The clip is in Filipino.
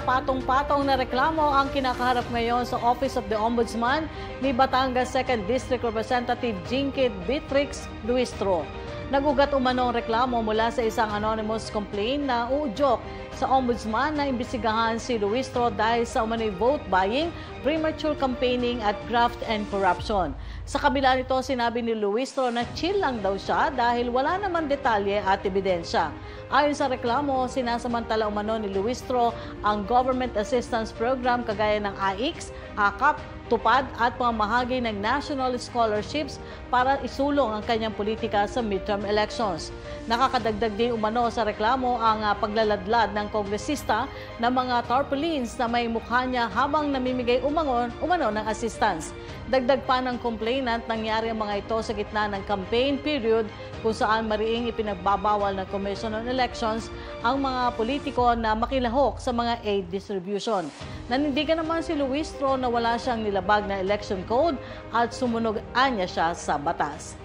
patong-patong na reklamo ang kinakaharap ngayon sa Office of the Ombudsman ni Batangas 2nd District Representative Jingkit Beatrix Luistro. Nagugat umano ang reklamo mula sa isang anonymous complaint na uudyok sa Ombudsman na imbestigahan si Luistro dahil sa umano'y vote buying, premature campaigning at graft and corruption. Sa kabila nito, sinabi ni Luistro na chill lang daw siya dahil wala naman detalye at ebidensya. Ayon sa reklamo, sinasamantala umano ni Luistro ang Government Assistance Program kagaya ng AIX, AKAP, TUPAD at pamamahagi ng national scholarships para isulong ang kanyang politika sa midterm elections. Nakakadagdag din umano sa reklamo ang paglaladlad ng kongresista ng mga tarpaulins na may mukha niya habang namimigay umano ng assistance. Dagdag pa ng complainant, nangyari ang mga ito sa gitna ng campaign period kung saan mariing ipinagbabawal ng Commission on Elections ang mga politiko na makilahok sa mga aid distribution. Nanindigan naman si Luistro na wala siyang nilabag na election code at sumunog-anya siya sa batas.